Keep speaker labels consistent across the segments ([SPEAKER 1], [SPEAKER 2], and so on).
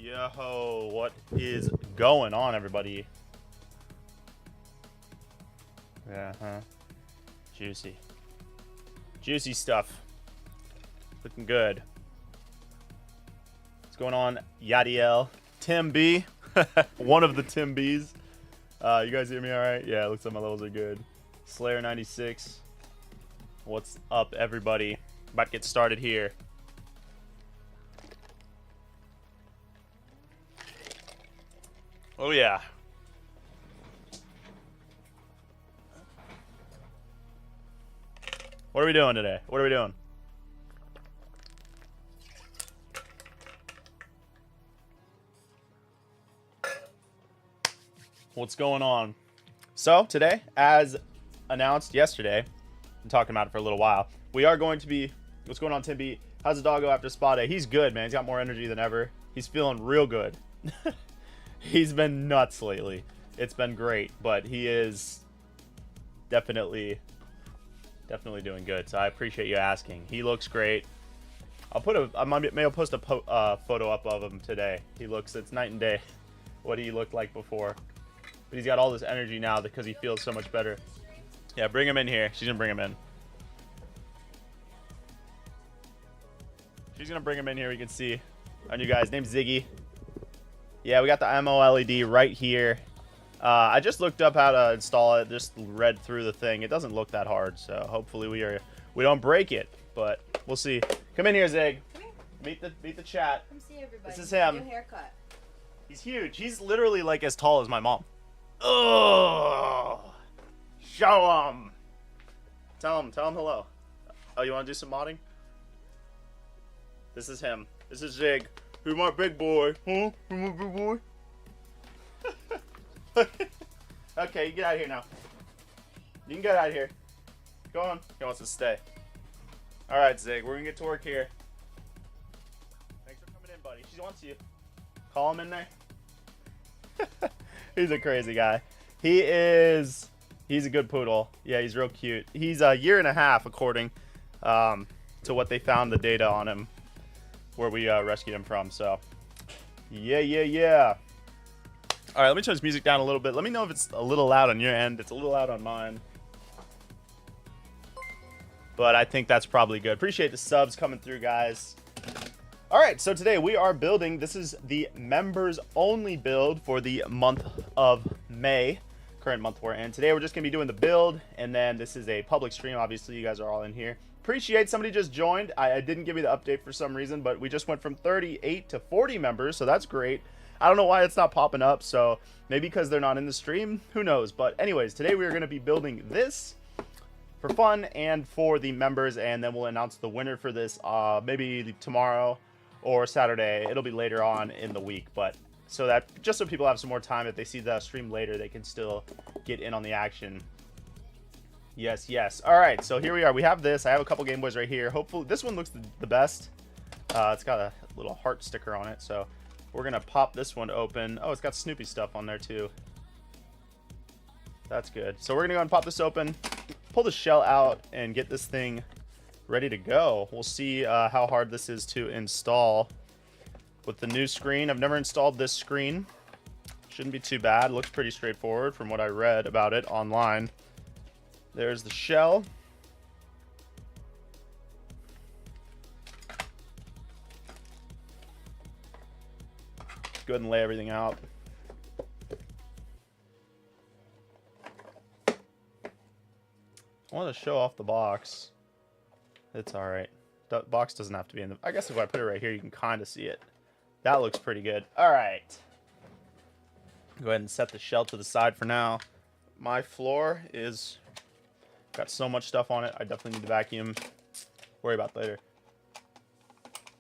[SPEAKER 1] Yo, what is going on, everybody? Juicy. Juicy stuff. Looking good. What's going on, Yadiel? Tim B. One of the Tim Bs. You guys hear me all right? Yeah, it looks like my levels are good. Slayer 96. What's up, everybody? About to get started here. Oh, yeah. What are we doing today? What are we doing? What's going on? So, today, as announced yesterday, been talking about it for a little while, we are going to be... What's going on, Tim B? How's the dog go after spa day? He's good, man. He's got more energy than ever. He's feeling real good. He's been nuts lately. It's been great, but he is definitely doing good. So I appreciate you asking. He looks great. I may post a photo up of him today. It's night and day what he looked like before. But he's got all this energy now because he feels so much better. Yeah, bring him in here. She's gonna bring him in. She's gonna bring him in here. We can see our new guy's name's Ziggy. Yeah, we got the AMOLED right here. I just looked up how to install it. Just read through the thing. It doesn't look that hard, so hopefully we don't break it. But we'll see. Come in here, Zig.
[SPEAKER 2] Come here.
[SPEAKER 1] Meet the chat.
[SPEAKER 2] Come see everybody.
[SPEAKER 1] This is him.
[SPEAKER 2] New haircut.
[SPEAKER 1] He's huge. He's literally like as tall as my mom. Oh, show him. Tell him hello. Oh, you want to do some modding? This is him. This is Zig. Who's my big boy? Huh? Who's my big boy? Okay, you get out of here now. You can get out of here. Go on. He wants to stay. Alright, Zig. We're going to get to work here. Thanks for coming in, buddy. She wants you. Call him in there. He's a crazy guy. He's a good poodle. Yeah, he's real cute. He's a year and a half, according to what they found the data on him, where we rescued him from. So, yeah. All right, let me turn this music down a little bit. Let me know if it's a little loud on your end. It's a little loud on mine. But I think that's probably good. Appreciate the subs coming through, guys. All right, so today we are building. This is the members only build for the month of May, current month we're in. Today we're just gonna be doing the build, and then this is a public stream. Obviously, you guys are all in here. Appreciate somebody just joined. I didn't give you the update for some reason, but we just went from 38 to 40 members, so that's great. I don't know why it's not popping up, so maybe because they're not in the stream, who knows. But anyways, today we are going to be building this for fun and for the members, and then we'll announce the winner for this maybe tomorrow or Saturday. It'll be later on in the week, but so that just so people have some more time, if they see the stream later, they can still get in on the action. Yes. All right, so here we are. We have this. I have a couple Game Boys right here. Hopefully this one looks the best. It's got a little heart sticker on it, so we're gonna pop this one open. Oh, it's got Snoopy stuff on there too. That's good. So we're gonna go and pop this open, pull the shell out, and get this thing ready to go. We'll see how hard this is to install with the new screen. I've never installed this screen. Shouldn't be too bad. Looks pretty straightforward from what I read about it online. There's the shell. Go ahead and lay everything out. I want to show off the box. It's alright. The box doesn't have to be in the... I guess if I put it right here, you can kind of see it. That looks pretty good. Alright. Go ahead and set the shell to the side for now. My floor is... got so much stuff on it. I definitely need to vacuum. Worry about later.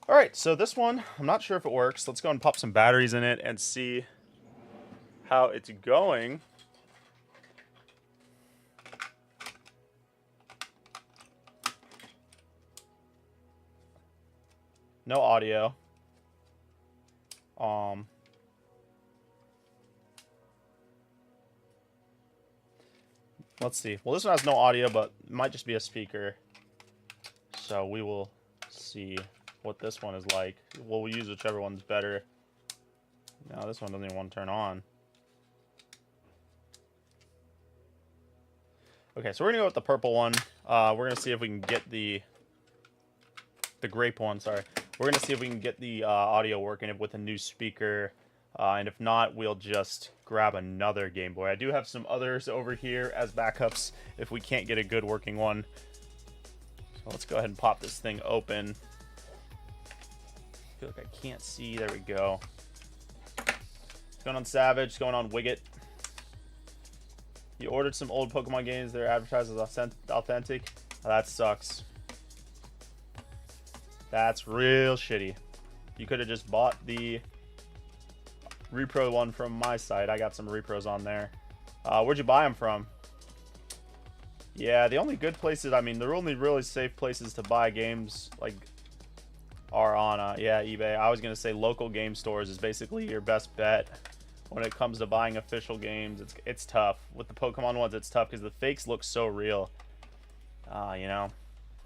[SPEAKER 1] Alright, so this one, I'm not sure if it works. Let's go and pop some batteries in it and see how it's going. No audio. Let's see. Well, this one has no audio, but it might just be a speaker. So we will see what this one is like. We'll use whichever one's better. No, this one doesn't even want to turn on. Okay, so we're gonna go with the purple one. We're gonna see if we can get the grape one. Sorry, we're gonna see if we can get the audio working with a new speaker, and if not, we'll just grab another Game Boy. I do have some others over here as backups if we can't get a good working one. So let's go ahead and pop this thing open. I feel like I can't see. There we go. What's going on, Savage? What's going on, Wigget? You ordered some old Pokemon games. They're advertised as authentic. Oh, that sucks. That's real shitty. You could have just bought the repro one from my site. I got some repros on there. Where'd you buy them from? Yeah, the only good places, I mean, the only really safe places to buy games like are on yeah, eBay. I was gonna say local game stores is basically your best bet when it comes to buying official games. It's tough with the Pokemon ones. It's tough because the fakes look so real, you know.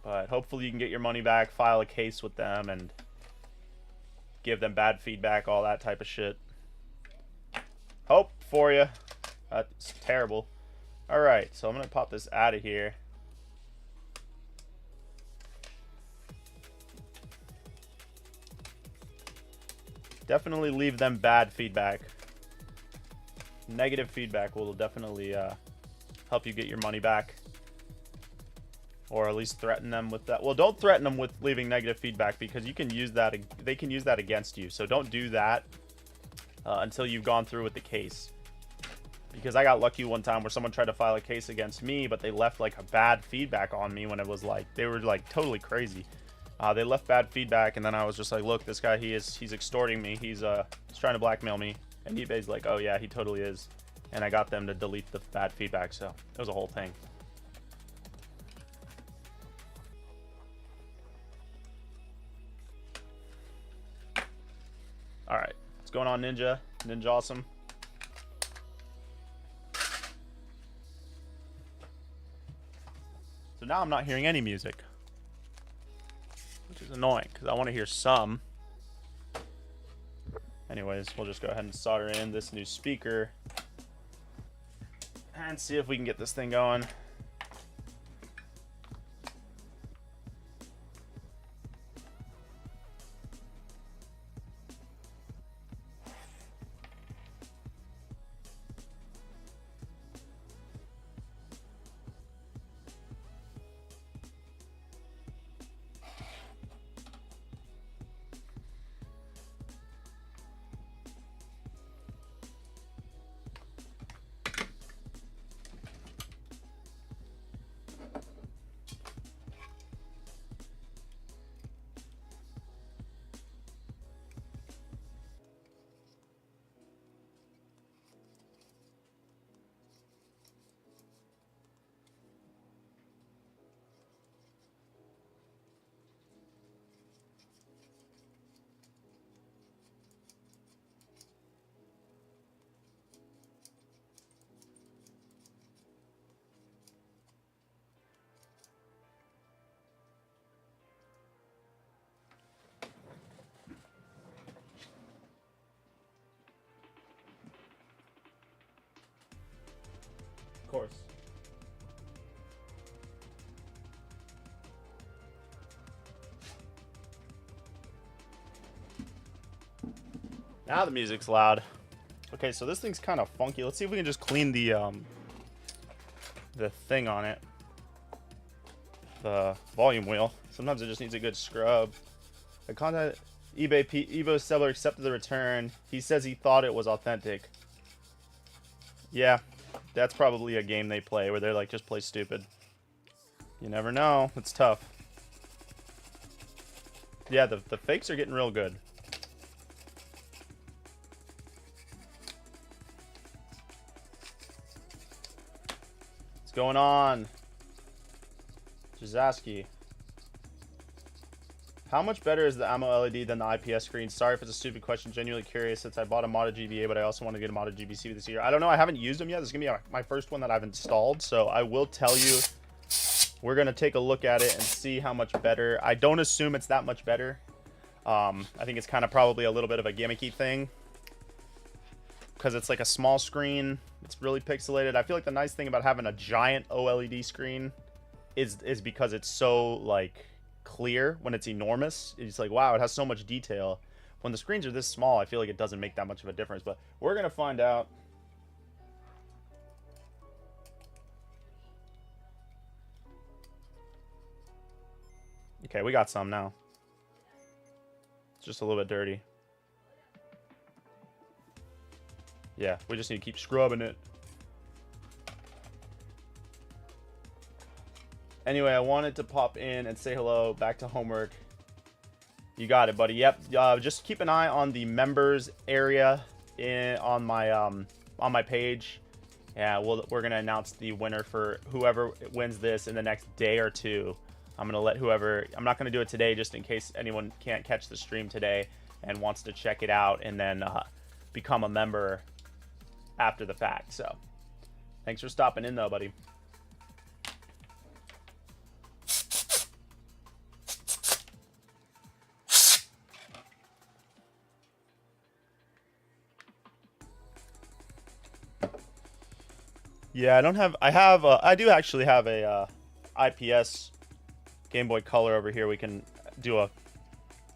[SPEAKER 1] But hopefully you can get your money back, file a case with them, and give them bad feedback, all that type of shit. Hope for you. That's terrible. All right, so I'm gonna pop this out of here. Definitely leave them bad feedback. Negative feedback will definitely help you get your money back, or at least threaten them with that. Well, don't threaten them with leaving negative feedback because you can use that. They can use that against you. So don't do that until you've gone through with the case. Because I got lucky one time where someone tried to file a case against me, but they left like a bad feedback on me when it was like they were like totally crazy. They left bad feedback, and then I was just like, look, this guy, he's extorting me. He's trying to blackmail me. And eBay's like, oh yeah, he totally is. And I got them to delete the bad feedback, so it was a whole thing. All right, what's going on, Ninja? Ninja Awesome. So now I'm not hearing any music, which is annoying because I want to hear some. Anyways, we'll just go ahead and solder in this new speaker and see if we can get this thing going. Of course. Now the music's loud. Okay, so this thing's kind of funky. Let's see if we can just clean the thing on it. The volume wheel. Sometimes it just needs a good scrub. I contacted eBay seller accepted the return. He says he thought it was authentic. Yeah, that's probably a game they play where they're like, just play stupid. You never know. It's tough. Yeah, the fakes are getting real good. What's going on? Jazaski. How much better is the AMOLED than the IPS screen? Sorry if it's a stupid question. Genuinely curious since I bought a modded GBA, but I also want to get a modded GBC this year. I don't know. I haven't used them yet. This is going to be my first one that I've installed. So I will tell you, we're going to take a look at it and see how much better. I don't assume it's that much better. I think it's kind of probably a little bit of a gimmicky thing. because it's like a small screen. It's really pixelated. I feel like the nice thing about having a giant OLED screen is because it's so like clear when it's enormous. It's like, wow, it has so much detail. When the screens are this small, I feel like it doesn't make that much of a difference. But we're gonna find out. Okay, we got some now. It's just a little bit dirty. Yeah, we just need to keep scrubbing it. Anyway, I wanted to pop in and say hello. Back to homework. You got it, buddy. Yep. Just keep an eye on the members area on my page. Yeah, we're gonna announce the winner for whoever wins this in the next day or two. I'm gonna let whoever. I'm not gonna do it today, just in case anyone can't catch the stream today and wants to check it out and then become a member after the fact. So, thanks for stopping in, though, buddy. Yeah, I do actually have a IPS Game Boy Color over here. We can do a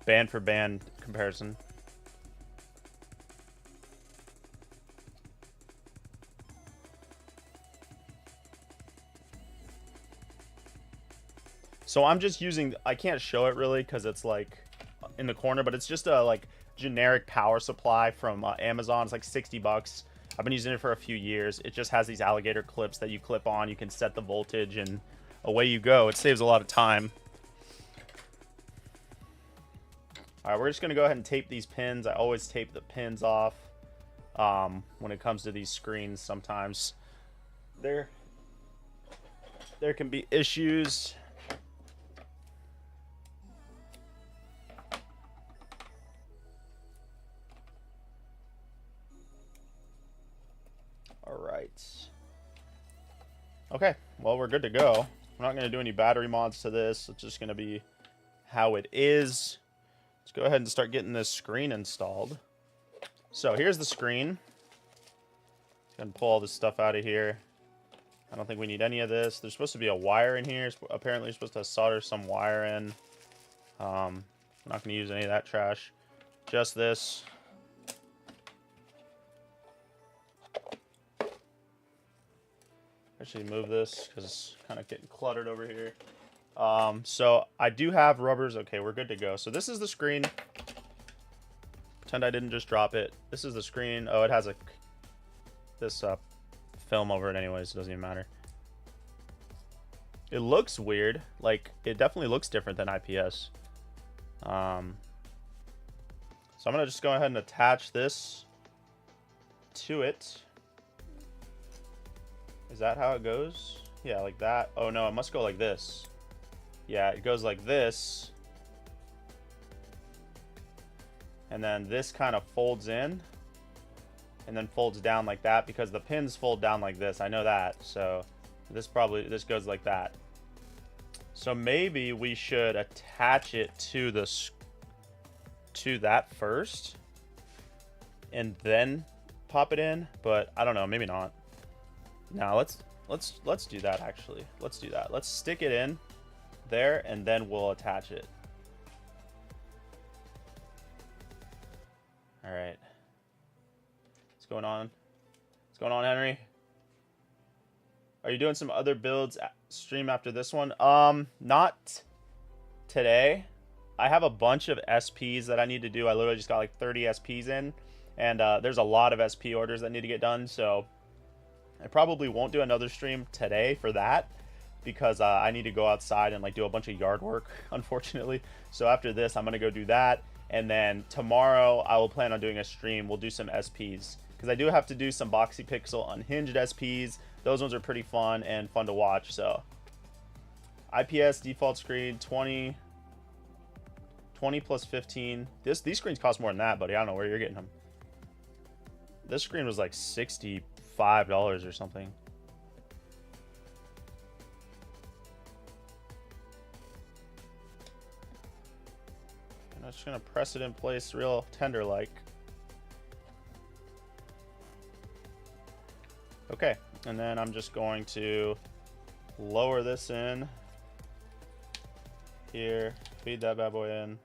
[SPEAKER 1] band for band comparison. So I'm just using, I can't show it really because it's like in the corner, but it's just a like generic power supply from Amazon. It's like 60 bucks. I've been using it for a few years. It just has these alligator clips that you clip on. You can set the voltage and away you go. It saves a lot of time. All right, we're just going to go ahead and tape these pins. I always tape the pins off when it comes to these screens. Sometimes there can be issues. All right. Okay, well, we're good to go. We're not going to do any battery mods to this. It's just going to be how it is. Let's go ahead and start getting this screen installed. So here's the screen. Go and pull all this stuff out of here. I don't think we need any of this. There's supposed to be a wire in here. Apparently you're supposed to solder some wire in. I'm not going to use any of that trash. Just this. Actually move this because it's kind of getting cluttered over here. So I do have rubbers. Okay, we're good to go. So this is the screen. Pretend I didn't just drop it. This is the screen. Oh, it has this film over it anyways. So it doesn't even matter. It looks weird. Like, it definitely looks different than IPS. So I'm going to just go ahead and attach this to it. Is that how it goes? Yeah, like that. Oh no, it must go like this. Yeah, it goes like this. And then this kind of folds in. And then folds down like that because the pins fold down like this. I know that. So this goes like that. So maybe we should attach it to that first. And then pop it in. But I don't know, maybe not. Now let's do that actually. Let's do that. Let's stick it in there and then we'll attach it. All right. What's going on? What's going on, Henry? Are you doing some other builds stream after this one? Not today. I have a bunch of SPs that I need to do. I literally just got like 30 SPs in, and there's a lot of SP orders that need to get done, so I probably won't do another stream today for that because I need to go outside and like do a bunch of yard work, unfortunately. So after this, I'm going to go do that. And then tomorrow I will plan on doing a stream. We'll do some SPs because I do have to do some Boxy Pixel unhinged SPs. Those ones are pretty fun and fun to watch. So IPS default screen 20 plus 15. These screens cost more than that, buddy. I don't know where you're getting them. This screen was like $65 or something. I'm just gonna press it in place real tender like. And then I'm just going to lower this in here, feed that bad boy in.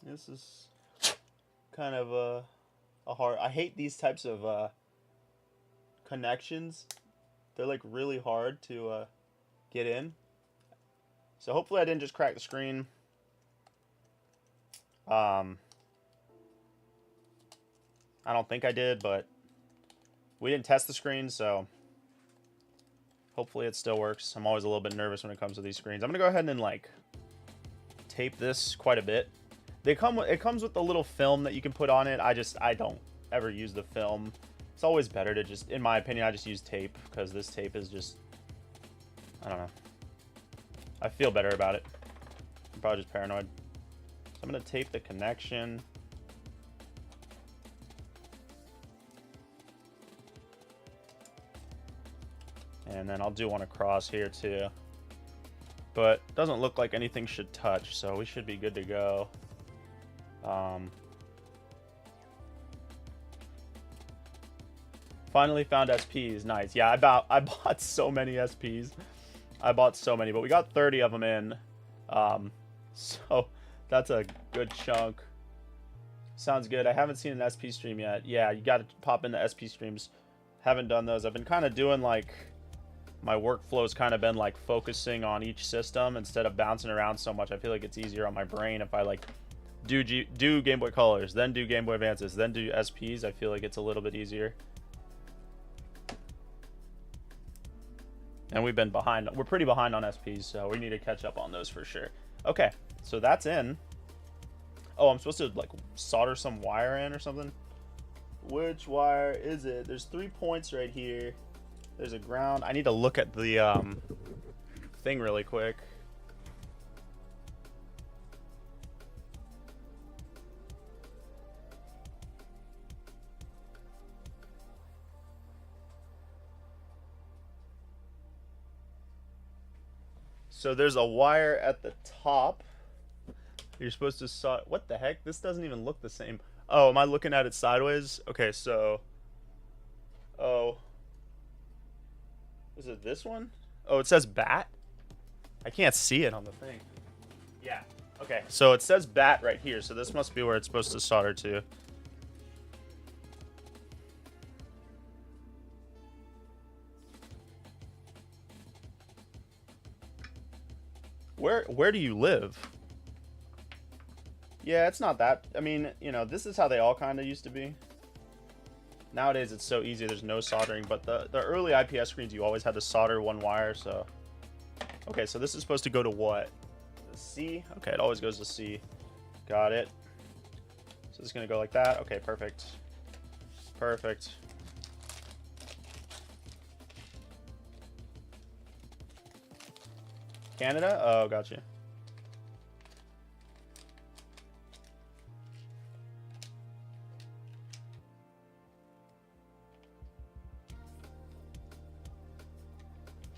[SPEAKER 1] This is kind of a hard. I hate these types of connections. They're like really hard to get in. So hopefully I didn't just crack the screen. I don't think I did, but we didn't test the screen, so hopefully it still works. I'm always a little bit nervous when it comes to these screens. I'm gonna go ahead and like tape this quite a bit. It comes with a little film that you can put on it. I don't ever use the film. It's always better to just, in my opinion, I just use tape because this tape is just, I don't know. I feel better about it. I'm probably just paranoid. So I'm gonna tape the connection. And then I'll do one across here too. But it doesn't look like anything should touch, so we should be good to go. Finally found SPs. Nice. Yeah, I bought so many SPs. I bought so many, but we got 30 of them in. So that's a good chunk. Sounds good. I haven't seen an SP stream yet. Yeah, you got to pop into SP streams. Haven't done those. I've been kind of doing like, my workflow's kind of been like focusing on each system instead of bouncing around so much. I feel like it's easier on my brain if I like do Game Boy Colors, then do Game Boy Advances, then do SPs. I feel like it's a little bit easier. And we've been behind. We're pretty behind on SPs, so we need to catch up on those for sure. Okay, so that's in. Oh, I'm supposed to like solder some wire in or something. Which wire is it? There's 3 points right here. There's a ground. I need to look at the thing really quick. So there's a wire at the top. You're supposed to solder. What the heck? This doesn't even look the same. Oh, am I looking at it sideways? Okay, so. Oh. Is it this one? Oh, it says bat. I can't see it on the thing. Yeah. Okay, so it says bat right here. So this must be where it's supposed to solder to. Where do you live? Yeah, it's not that. I mean, you know, this is how they all kind of used to be. Nowadays, it's so easy. There's no soldering. But the early IPS screens, you always had to solder one wire. So, okay, so this is supposed to go to what? The C? Okay, it always goes to C. Got it. So this is going to go like that. Okay, perfect. Perfect. Canada? Oh, gotcha.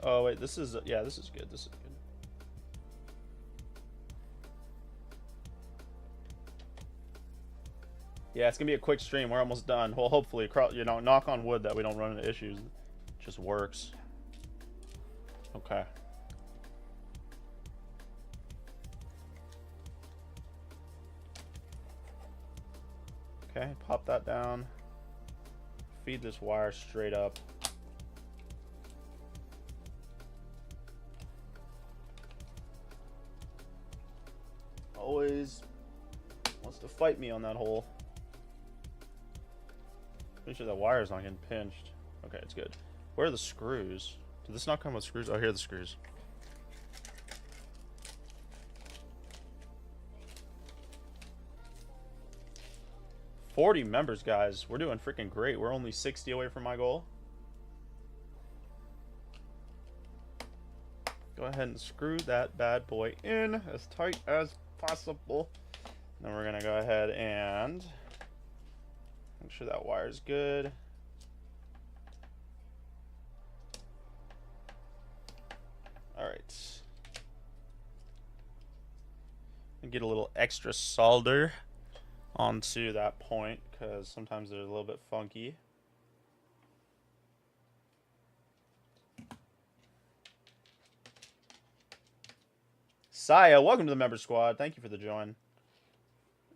[SPEAKER 1] Oh, wait, this is, yeah, this is good. This is good. Yeah, it's going to be a quick stream. We're almost done. Well, hopefully, you know, knock on wood that we don't run into issues. It just works. Okay. Okay, pop that down. Feed this wire straight up. Always wants to fight me on that hole. Make sure that wire's not getting pinched. Okay, it's good. Where are the screws? Did this not come with screws? Oh, here are the screws. $40 members, guys. We're doing freaking great. We're only 60 away from my goal. Go ahead and screw that bad boy in as tight as possible. Then we're gonna go ahead and make sure that wire's good. All right. And get a little extra solder onto that point because sometimes they're a little bit funky. Saya, welcome to the member squad. Thank you for the join.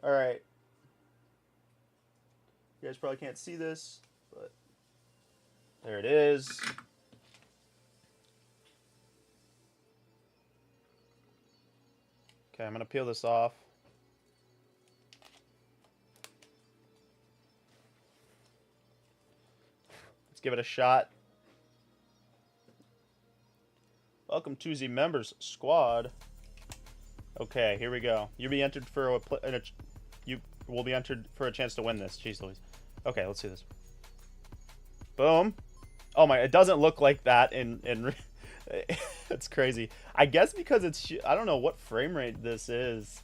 [SPEAKER 1] All right. You guys probably can't see this, but there it is. Okay, I'm going to peel this off. Let's give it a shot. Welcome to the members squad. Okay, here we go. You'll be entered for you will be entered for a chance to win this. Jeez Louise. Okay, let's see this. Boom. Oh my, it doesn't look like that in it's crazy. I guess because it's, I don't know what frame rate this is.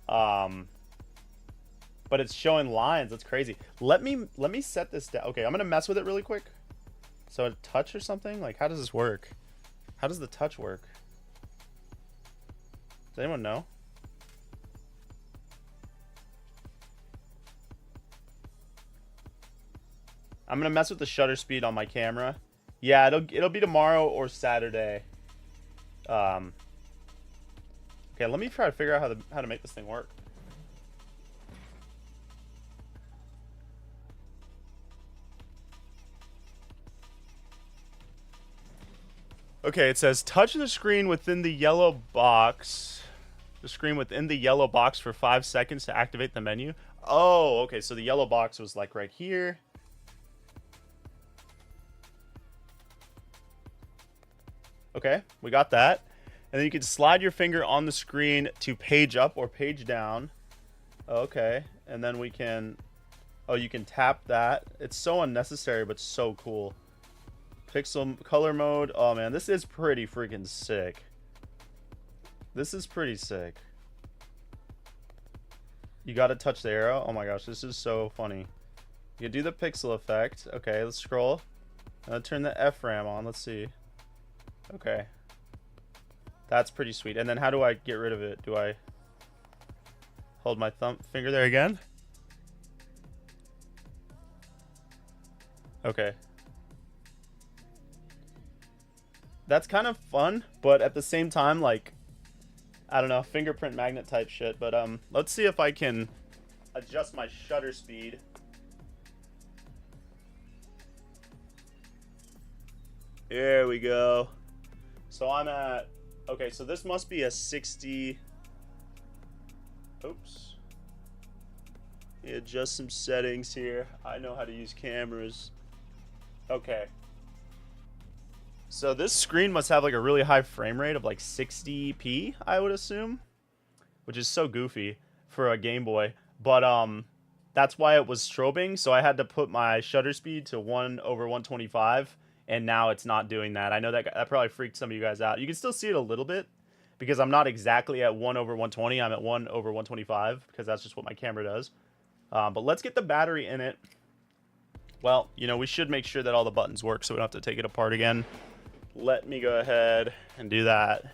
[SPEAKER 1] But it's showing lines. That's crazy. Let me set this down. Okay, I'm going to mess with it really quick. So a touch or something? Like, how does this work? How does the touch work? Does anyone know? I'm gonna mess with the shutter speed on my camera. Yeah, it'll be tomorrow or Saturday. Okay, let me try to figure out how to make this thing work. Okay, it says touch the screen within the yellow box. The screen within the yellow box for 5 seconds to activate the menu. Oh, okay, so the yellow box was like right here. Okay, we got that. And then you can slide your finger on the screen to page up or page down. Okay, and then we can... Oh, you can tap that. It's so unnecessary, but so cool. Pixel color mode. Oh, man, this is pretty freaking sick. This is pretty sick. You gotta touch the arrow. Oh my gosh, this is so funny. You can do the pixel effect. Okay, let's scroll. Turn the FRAM on. Let's see. Okay. That's pretty sweet. And then how do I get rid of it? Do I hold my finger there again? Okay. That's kind of fun, but at the same time, like, I don't know, fingerprint magnet type shit. But let's see if I can adjust my shutter speed. There we go. So I'm at, okay, so this must be a 60. Oops. Adjust some settings here. I know how to use cameras. Okay. So this screen must have like a really high frame rate of like 60p, I would assume, which is so goofy for a Game Boy. But that's why it was strobing. So I had to put my shutter speed to 1/125, and now it's not doing that. I know that probably freaked some of you guys out. You can still see it a little bit because I'm not exactly at 1/120. I'm at 1/125 because that's just what my camera does. But let's get the battery in it. Well, you know, we should make sure that all the buttons work so we don't have to take it apart again. Let me go ahead and do that.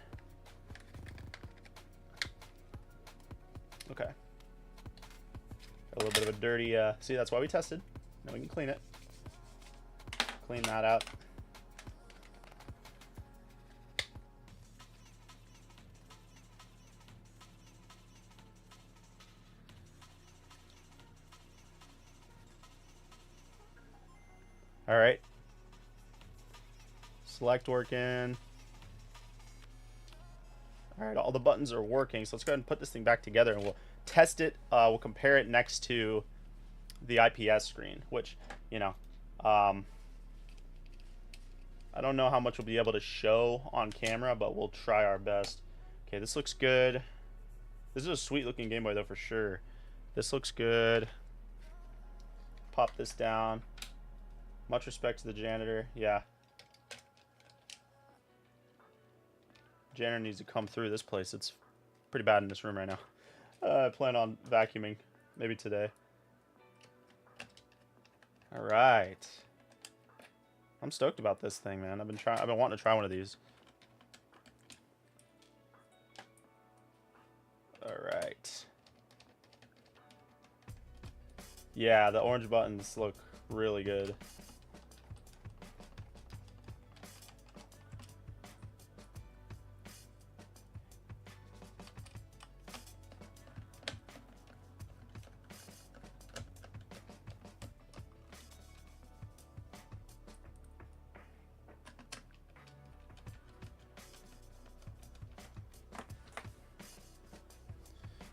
[SPEAKER 1] Okay. A little bit of a dirty, see, that's why we tested. Now we can clean it. Clean that out. All right. Select working. All right, all the buttons are working. So let's go ahead and put this thing back together and we'll test it. We'll compare it next to the IPS screen, which, you know, I don't know how much we'll be able to show on camera, but we'll try our best. Okay, this looks good. This is a sweet looking Game Boy though, for sure. This looks good. Pop this down. Much respect to the janitor. Yeah. Janitor needs to come through this place. It's pretty bad in this room right now. I plan on vacuuming maybe today. All right. I'm stoked about this thing, man. I've been wanting to try one of these. All right. Yeah, the orange buttons look really good.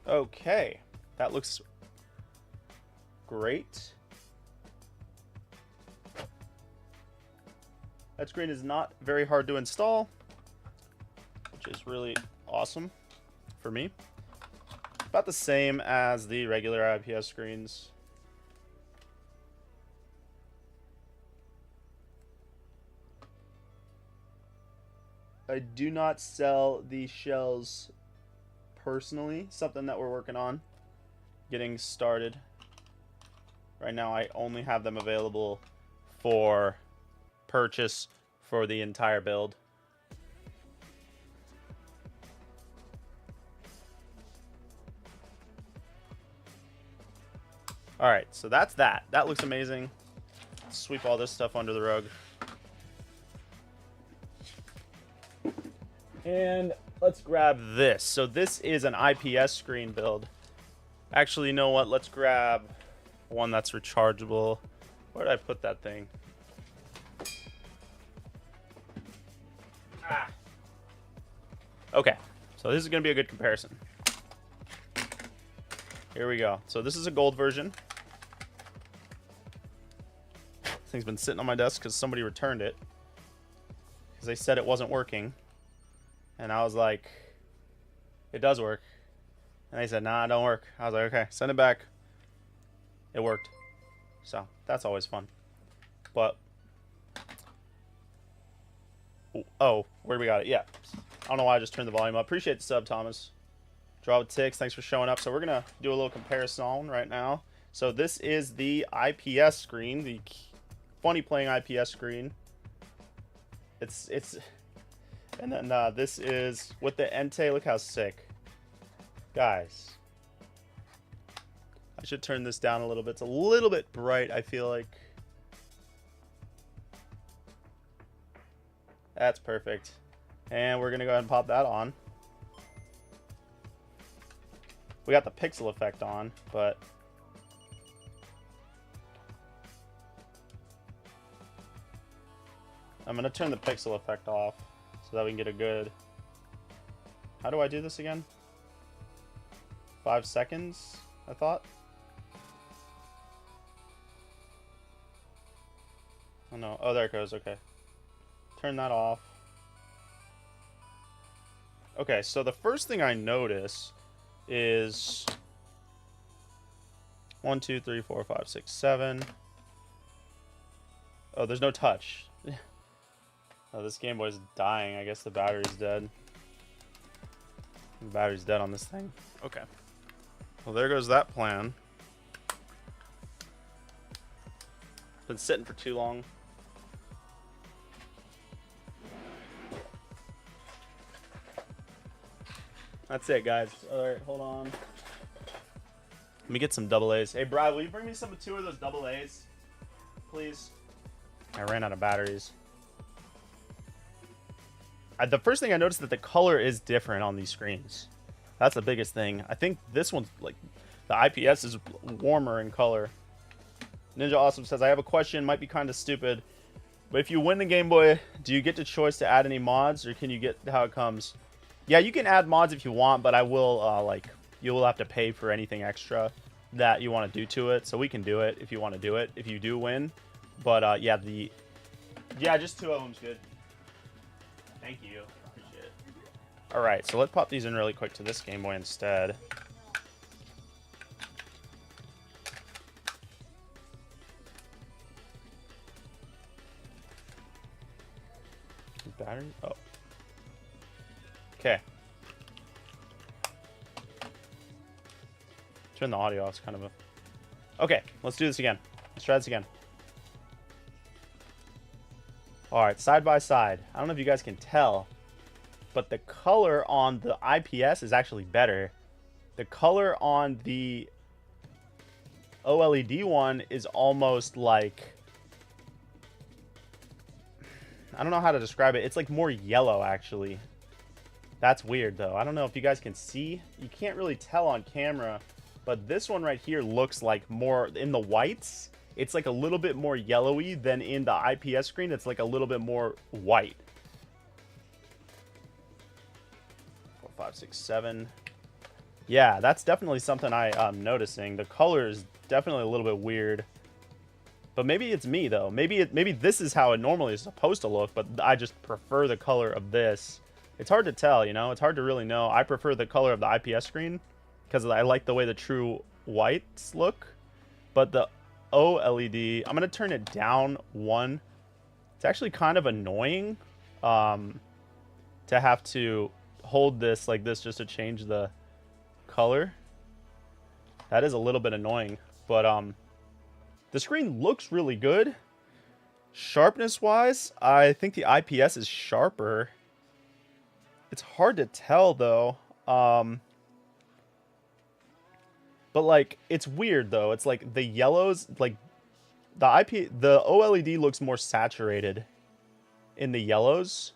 [SPEAKER 1] Okay, that looks great. That screen is not very hard to install, which is really awesome for me. About the same as the regular IPS screens. I do not sell the shells personally. Something that we're working on, getting started. Right now I only have them available for purchase for the entire build. Alright, so that's that. That looks amazing. Sweep all this stuff under the rug. And let's grab this. So this is an IPS screen build. Actually, you know what? Let's grab one that's rechargeable. Where did I put that thing? Ah. Okay, so this is going to be a good comparison. Here we go. So this is a gold version. This thing's been sitting on my desk because somebody returned it. Because they said it wasn't working. And I was like, it does work. And they said, nah, it don't work. I was like, okay, send it back. It worked. So that's always fun. But, oh, where we got it? Yeah. I don't know why I just turned the volume up. Appreciate the sub, Thomas. Draw with Ticks, thanks for showing up. So we're going to do a little comparison right now. So this is the IPS screen, the funny playing IPS screen. And then this is with the Entei. Look how sick. Guys. I should turn this down a little bit. It's a little bit bright, I feel like. That's perfect. And we're going to go ahead and pop that on. We got the pixel effect on, but I'm going to turn the pixel effect off so that we can get a good... How do I do this again? 5 seconds, I thought. Oh no. Oh, there it goes. Okay. Turn that off. Okay, so the first thing I notice is 1, 2, 3, 4, 5, 6, 7. Oh, there's no touch. Oh, this Game Boy's dying. I guess the battery's dead. The battery's dead on this thing. Okay. Well, there goes that plan. It's been sitting for too long. That's it, guys. Alright, hold on. Let me get some double A's. Hey, Brad, will you bring me two of those double A's? Please? I ran out of batteries. The first thing I noticed that the color is different on these screens. That's the biggest thing. I think this one's like the IPS is warmer in color. Ninja Awesome says, I have a question, might be kind of stupid, but if you win the Game Boy, do you get the choice to add any mods, or can you get how it comes? Yeah, you can add mods if you want, but I will you will have to pay for anything extra that you want to do to it. So we can do it if you want to do it if you do win. But yeah, just 2 of them's good. Thank you. Appreciate it. All right, so let's pop these in really quick to this Game Boy instead. Battery? Oh. Okay. Turn the audio off. It's kind of a... Okay, let's do this again. Let's try this again. Alright, side by side. I don't know if you guys can tell, but the color on the IPS is actually better. The color on the OLED one is almost like... I don't know how to describe it. It's like more yellow, actually. That's weird, though. I don't know if you guys can see. You can't really tell on camera, but this one right here looks like more in the whites. It's like a little bit more yellowy than in the IPS screen. It's like a little bit more white. 4, 5, 6, 7. Yeah, that's definitely something I'm noticing. The color is definitely a little bit weird. But maybe it's me, though. Maybe this is how it normally is supposed to look, but I just prefer the color of this. It's hard to tell, you know? It's hard to really know. I prefer the color of the IPS screen because I like the way the true whites look. But the OLED, I'm going to turn it down 1. It's actually kind of annoying to have to hold this like this just to change the color. That is a little bit annoying, but the screen looks really good. Sharpness wise, I think the IPS is sharper. It's hard to tell though. But like it's weird though. It's like the yellows, like the OLED looks more saturated in the yellows.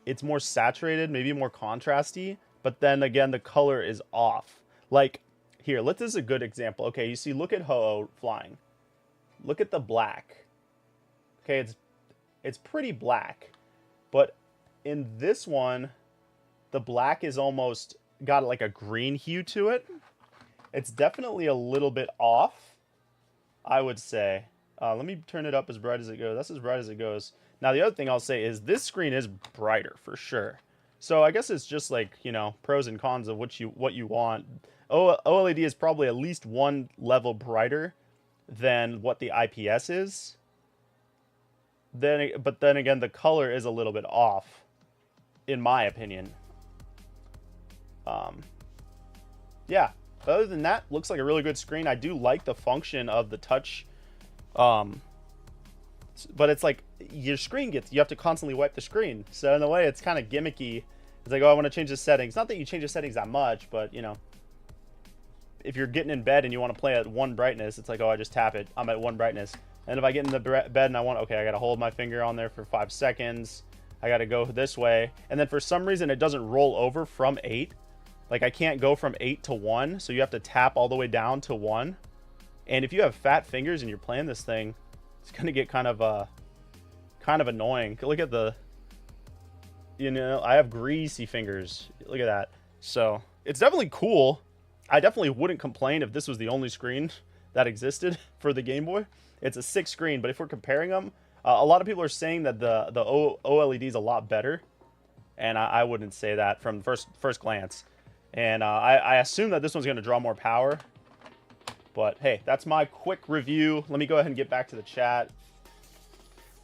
[SPEAKER 1] It's more saturated, maybe more contrasty, but then again the color is off. Like here, this is a good example. Okay, you see, look at Ho-Oh flying. Look at the black. Okay, it's pretty black, but in this one, the black is almost got like a green hue to it. It's definitely a little bit off, I would say. Let me turn it up as bright as it goes. That's as bright as it goes. Now, the other thing I'll say is this screen is brighter for sure. So I guess it's just like, you know, pros and cons of what you want. OLED is probably at least one level brighter than what the IPS is. But then again, the color is a little bit off, in my opinion. Yeah. But other than that, looks like a really good screen. I do like the function of the touch. But it's like your screen you have to constantly wipe the screen. So in a way, it's kind of gimmicky. It's like, oh, I want to change the settings. Not that you change the settings that much, but you know, if you're getting in bed and you want to play at 1 brightness, it's like, oh, I just tap it. I'm at 1 brightness. And if I get in the bed and I want, okay, I got to hold my finger on there for 5 seconds. I got to go this way. And then for some reason, it doesn't roll over from 8. Like I can't go from 8 to 1. So you have to tap all the way down to 1. And if you have fat fingers and you're playing this thing, it's going to get kind of annoying. Look at the, you know, I have greasy fingers. Look at that. So it's definitely cool. I definitely wouldn't complain if this was the only screen that existed for the Game Boy. It's a 6 screen, but if we're comparing them, a lot of people are saying that the OLED is a lot better, and I wouldn't say that from first glance. And I assume that this one's going to draw more power. But hey, that's my quick review. Let me go ahead and get back to the chat.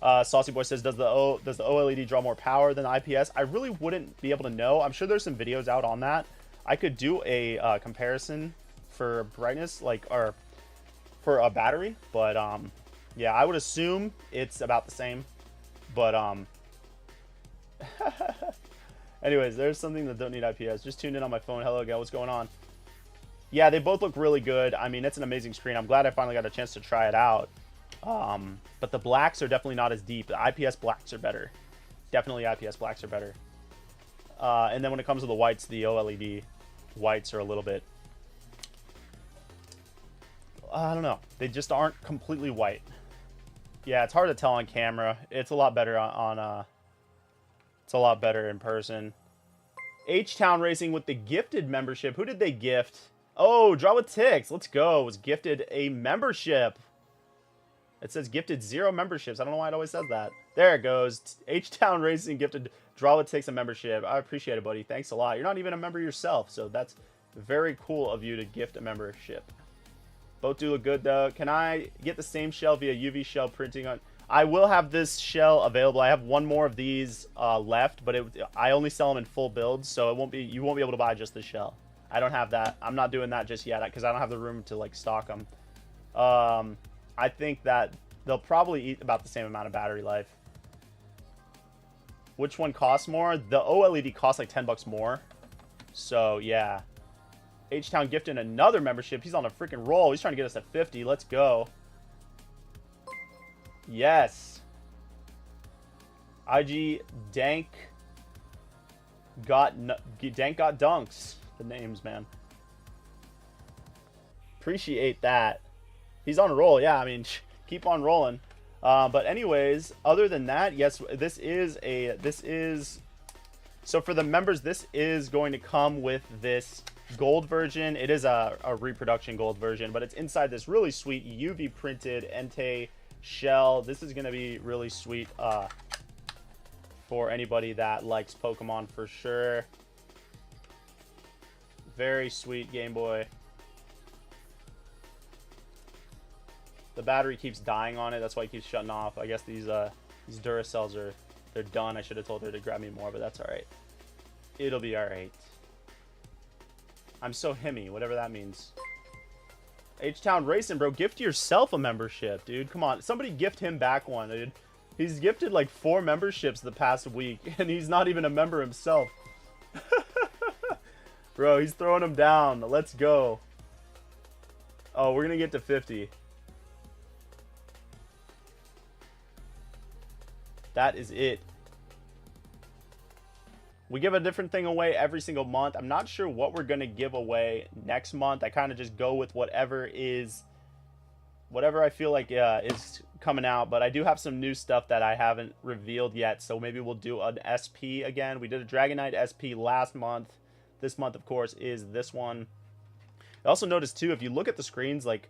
[SPEAKER 1] Saucy Boy says, does the OLED draw more power than the IPS? I really wouldn't be able to know. I'm sure there's some videos out on that. I could do a comparison for brightness, like, or for a battery, but yeah, I would assume it's about the same. But anyways, there's something that don't need IPS. Just tuned in on my phone. Hello again, what's going on? Yeah, they both look really good. I mean, it's an amazing screen. I'm glad I finally got a chance to try it out. But the blacks are definitely not as deep. The IPS blacks are better. Definitely IPS blacks are better. And then when it comes to the whites, the OLED whites are a little bit, I don't know. They just aren't completely white. Yeah, it's hard to tell on camera. It's a lot better it's a lot better in person. H-Town Racing with the gifted membership. Who did they gift? Oh, Draw with Ticks. Let's go. Was gifted a membership. It says gifted 0 memberships. I don't know why it always says that. There it goes. H-Town Racing gifted Draw with Ticks a membership. I appreciate it, buddy. Thanks a lot. You're not even a member yourself, so that's very cool of you to gift a membership. Both do look good, though. Can I get the same shell via UV shell printing on? I will have this shell available. I have one more of these left, but I only sell them in full builds, so you won't be able to buy just the shell. I don't have that. I'm not doing that just yet because I don't have the room to like stock them. I think that they'll probably eat about the same amount of battery life. Which one costs more? The OLED costs like 10 bucks more. So yeah. H-Town gifting another membership. He's on a freaking roll. He's trying to get us to 50. Let's go. Yes. IG Dank got dunks. The names, man. Appreciate that. He's on a roll. Yeah, I mean, keep on rolling. But anyways, other than that, yes, this is so for the members, this is going to come with this gold version. It is a reproduction gold version, but it's inside this really sweet UV printed Entei shell. This is going to be really sweet for anybody that likes Pokemon for sure. Very sweet Game Boy. The battery keeps dying on it. That's why it keeps shutting off. I guess these Duracells they're done. I should have told her to grab me more, but that's all right. It'll be all right. I'm so himmy, whatever that means. H-Town Racing, bro. Gift yourself a membership, dude. Come on. Somebody gift him back one, dude. He's gifted like 4 memberships the past week, and he's not even a member himself. Bro, he's throwing them down. Let's go. Oh, we're going to get to 50. That is it. We give a different thing away every single month. I'm not sure what we're going to give away next month. I kind of just go with whatever I feel like is coming out. But I do have some new stuff that I haven't revealed yet. So maybe we'll do an SP again. We did a Dragonite SP last month. This month, of course, is this one. I also noticed, too, if you look at the screens, like,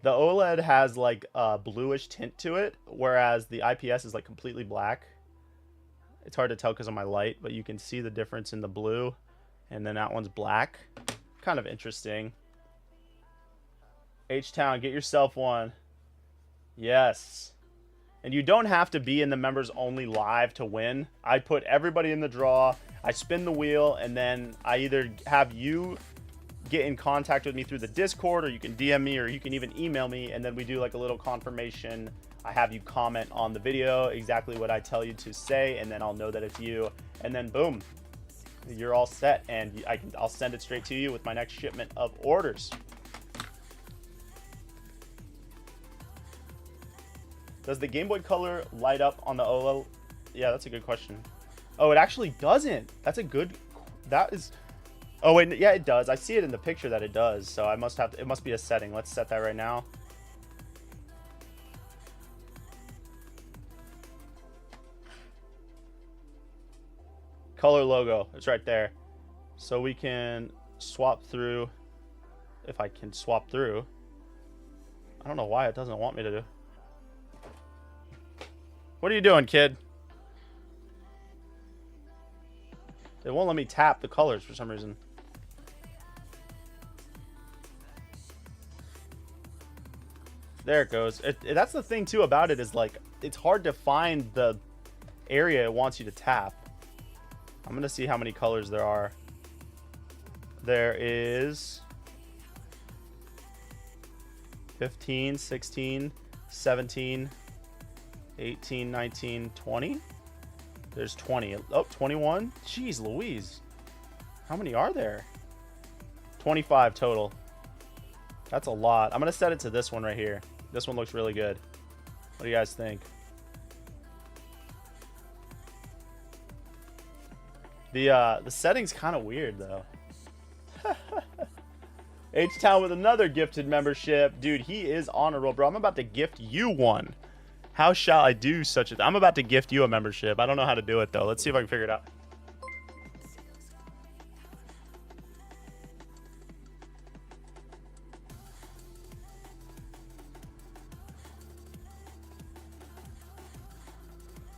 [SPEAKER 1] the OLED has, like, a bluish tint to it, whereas the IPS is, like, completely black. It's hard to tell because of my light, but you can see the difference in the blue, and then that one's black. Kind of interesting. H-Town, get yourself one. Yes. And you don't have to be in the members only live to win. I put everybody in the draw. I spin the wheel, and then I either have you get in contact with me through the Discord, or you can DM me, or you can even email me, and then we do like a little confirmation. I have you comment on the video exactly what I tell you to say, and then I'll know that it's you, and then boom, you're all set, and I'll send it straight to you with my next shipment of orders. Does the Game Boy Color light up on the OLED? Yeah, that's a good question. Oh, it actually doesn't. That's a good. That is. Oh wait, yeah, it does. I see it in the picture that it does. So I must have. It must be a setting. Let's set that right now. Color logo. It's right there. So we can swap through. If I can swap through. I don't know why it doesn't want me to do. What are you doing, kid? It won't let me tap the colors for some reason. There it goes. That's the thing too about it, is like it's hard to find the area it wants you to tap. I'm gonna see how many colors there are. There is 15, 16, 17, 18, 19, 20. There's 20. Oh, 21. Jeez Louise. How many are there? 25 total. That's a lot. I'm going to set it to this one right here. This one looks really good. What do you guys think? The setting's kind of weird, though. H-Town with another gifted membership. Dude, he is on a roll, bro. I'm about to gift you one. How shall I do such a... I'm about to gift you a membership. I don't know how to do it, though. Let's see if I can figure it out.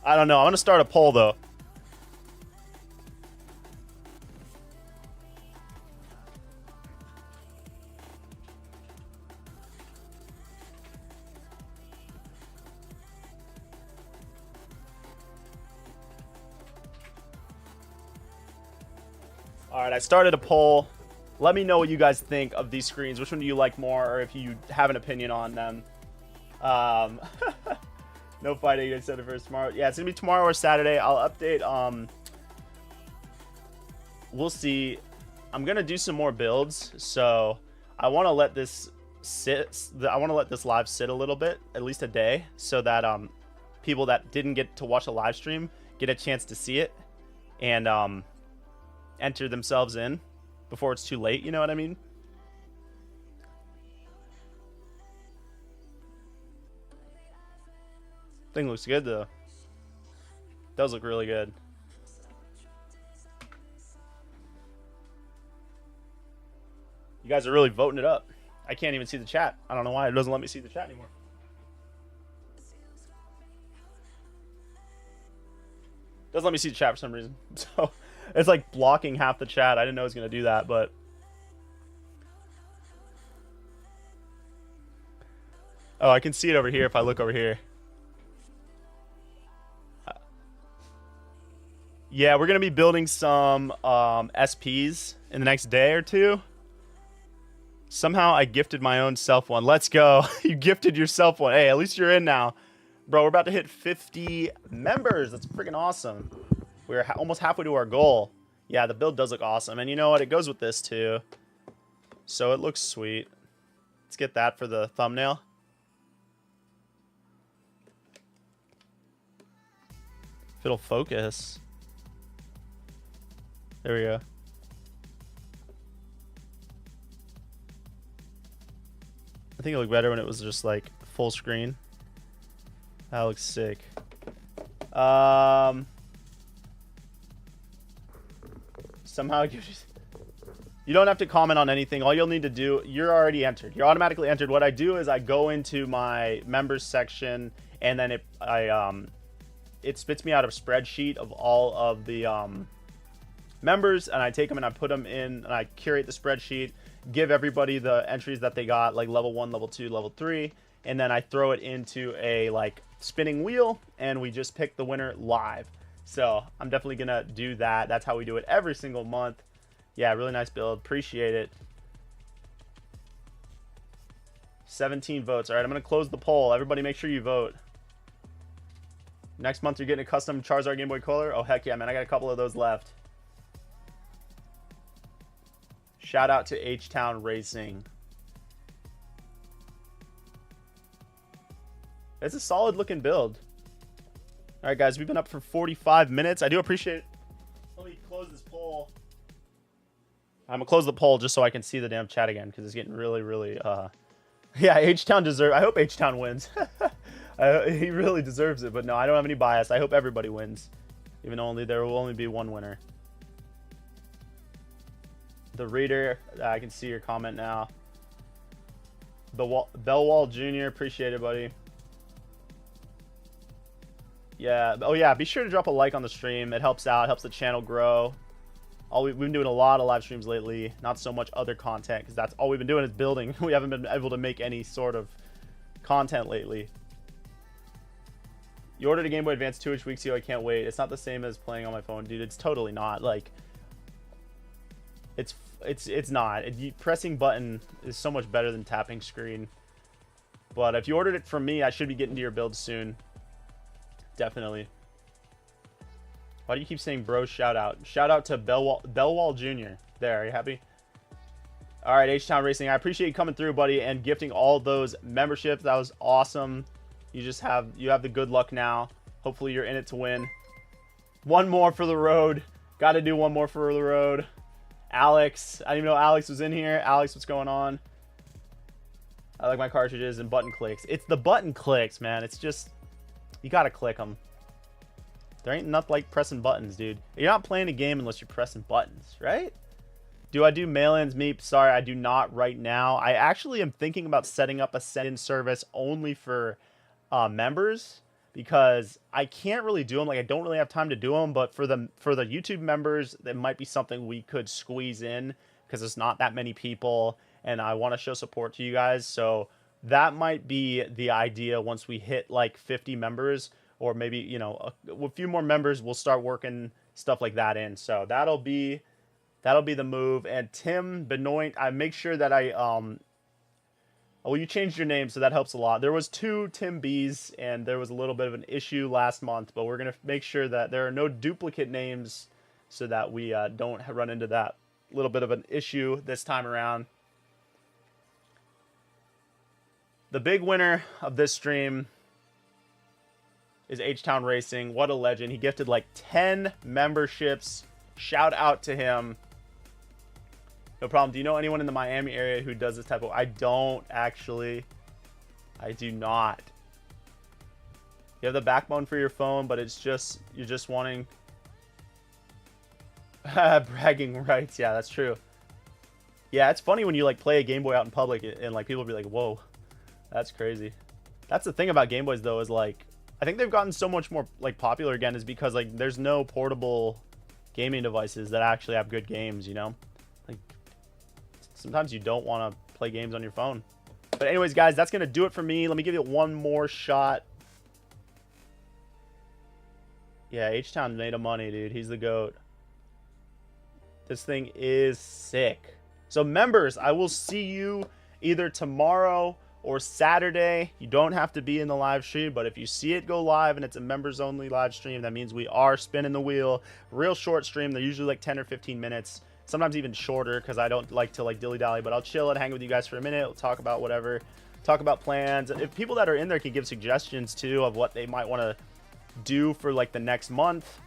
[SPEAKER 1] I don't know. I'm going to start a poll, though. All right, I started a poll. Let me know what you guys think of these screens. Which one do you like more, or if you have an opinion on them. No fighting, I said it for tomorrow. Yeah, it's gonna be tomorrow or Saturday. I'll update. We'll see. I'm gonna do some more builds, so I want to let this sit. I want to let this live sit a little bit, at least a day, so that people that didn't get to watch a live stream get a chance to see it and enter themselves in before it's too late. You know what I mean? Thing looks good though. Does look really good. You guys are really voting it up. I can't even see the chat. I don't know why it doesn't let me see the chat anymore. Doesn't let me see the chat for some reason. So it's like blocking half the chat. I didn't know it was gonna do that, but oh, I can see it over here if I look over here. Yeah, we're gonna be building some SPs in the next day or two. Somehow I gifted my own self one. Let's go. You gifted yourself one. Hey, at least you're in now. Bro, we're about to hit 50 members. That's freaking awesome. We're almost halfway to our goal. Yeah, the build does look awesome. And you know what? It goes with this too. So it looks sweet. Let's get that for the thumbnail. If it'll focus. There we go. I think it looked better when it was just like full screen. That looks sick. Somehow you don't have to comment on anything. All you'll need to do, you're already entered. You're automatically entered. What I do is I go into my members section, and then it spits me out a spreadsheet of all of the members, and I take them and I put them in, and I curate the spreadsheet, give everybody the entries that they got, like level 1, level 2, level 3, and then I throw it into a like spinning wheel, and we just pick the winner live. So I'm definitely gonna do that. That's how we do it every single month. Yeah, really nice build. Appreciate it. 17 votes. All right, I'm gonna close the poll. Everybody make sure you vote. Next month you're getting a custom Charizard Game Boy Color. Oh heck yeah, man, I got a couple of those left. Shout out to H-Town Racing. It's a solid looking build. All right, guys, we've been up for 45 minutes. I do appreciate it. Let me close this poll. I'm gonna close the poll just so I can see the damn chat again because it's getting really, really. Yeah, H-Town deserves. I hope H-Town wins. He really deserves it. But no, I don't have any bias. I hope everybody wins, even though there will only be one winner. The reader, I can see your comment now. Bellwall Jr., appreciate it, buddy. Yeah, oh yeah, be sure to drop a like on the stream. It helps out, helps the channel grow. We've been doing a lot of live streams lately, not so much other content, because that's all we've been doing is building. We haven't been able to make any sort of content lately. You ordered a Game Boy Advance 2-ish weeks ago. I can't wait. It's not the same as playing on my phone, dude. It's totally not. Like, it's not. Pressing button is so much better than tapping screen. But if you ordered it from me, I should be getting to your build soon. Definitely. Why do you keep saying bro shout out? Shout out to Bellwall Jr. There, are you happy? All right, H-Town Racing. I appreciate you coming through, buddy, and gifting all those memberships. That was awesome. You have the good luck now. Hopefully you're in it to win. One more for the road. Got to do one more for the road. Alex. I didn't even know Alex was in here. Alex, what's going on? I like my cartridges and button clicks. It's the button clicks, man. It's just, you got to click them. There ain't nothing like pressing buttons, dude. You're not playing a game unless you're pressing buttons, right? Do I do mail-ins, Meep? Sorry, I do not right now. I actually am thinking about setting up a send-in service only for members, because I can't really do them. Like, I don't really have time to do them, but for the YouTube members, that might be something we could squeeze in, because it's not that many people, and I want to show support to you guys. So that might be the idea once we hit like 50 members, or maybe, you know, a few more members, we'll start working stuff like that in. So that'll be That'll be the move. And Tim Benoit, I make sure that I well, you changed your name, so that helps a lot. There was 2 Tim B's, and there was a little bit of an issue last month, but we're going to make sure that there are no duplicate names so that we don't run into that little bit of an issue this time around. The big winner of this stream is H-Town Racing. What a legend. He gifted like 10 memberships. Shout out to him. No problem. Do you know anyone in the Miami area who does this type of... I don't, actually. I do not. You have the backbone for your phone, but it's just... You're just wanting... bragging rights. Yeah, that's true. Yeah, it's funny when you, like, play a Game Boy out in public and, like, people be like, whoa. That's crazy. That's the thing about Game Boys, though, is, like... I think they've gotten so much more, like, popular again is because, like, there's no portable gaming devices that actually have good games, you know? Like... Sometimes you don't want to play games on your phone. But anyways, guys, that's going to do it for me. Let me give you one more shot. Yeah, H-Town made of money, dude. He's the GOAT. This thing is sick. So, members, I will see you either tomorrow or Saturday. You don't have to be in the live stream, but if you see it go live and it's a members-only live stream, that means we are spinning the wheel. Real short stream. They're usually like 10 or 15 minutes. Sometimes even shorter because I don't like to like dilly-dally, but I'll chill and hang with you guys for a minute. We'll talk about whatever, talk about plans. If people that are in there can give suggestions too of what they might want to do for like the next month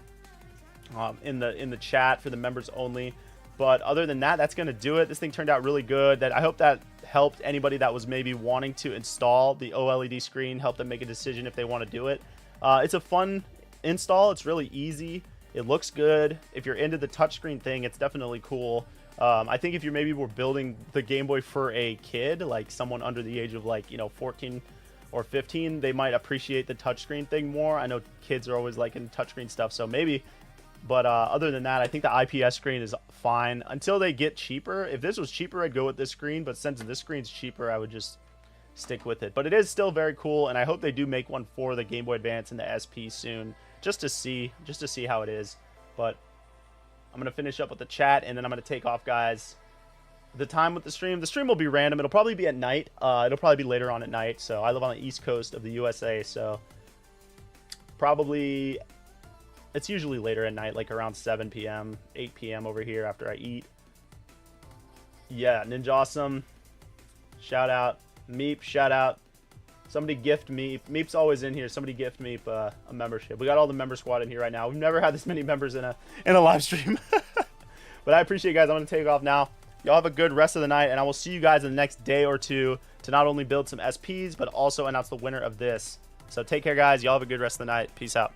[SPEAKER 1] in the chat for the members only. But other than that, that's going to do it. This thing turned out really good. I hope that helped anybody that was maybe wanting to install the OLED screen, help them make a decision if they want to do it. It's a fun install. It's really easy. It looks good. If you're into the touchscreen thing, it's definitely cool. I think if you maybe were building the Game Boy for a kid, like someone under the age of like, you know, 14 or 15, they might appreciate the touchscreen thing more. I know kids are always liking touchscreen stuff, so maybe. But other than that, I think the IPS screen is fine until they get cheaper. If this was cheaper, I'd go with this screen. But since this screen's cheaper, I would just stick with it. But it is still very cool, and I hope they do make one for the Game Boy Advance and the SP soon. Just to see how it is. But I'm going to finish up with the chat, and then I'm going to take off, guys. The time with the stream will be random. It'll probably be at night. It'll probably be later on at night. So I live on the East Coast of the USA, so probably it's usually later at night, like around 7 p.m., 8 p.m. over here after I eat. Yeah, Ninja Awesome. Shout out. Meep, shout out. Somebody gift Meep. Meep's always in here. Somebody gift Meep a membership. We got all the member squad in here right now. We've never had this many members in a live stream. But I appreciate you guys. I'm going to take off now. Y'all have a good rest of the night, and I will see you guys in the next day or two to not only build some SPs, but also announce the winner of this. So take care, guys. Y'all have a good rest of the night. Peace out.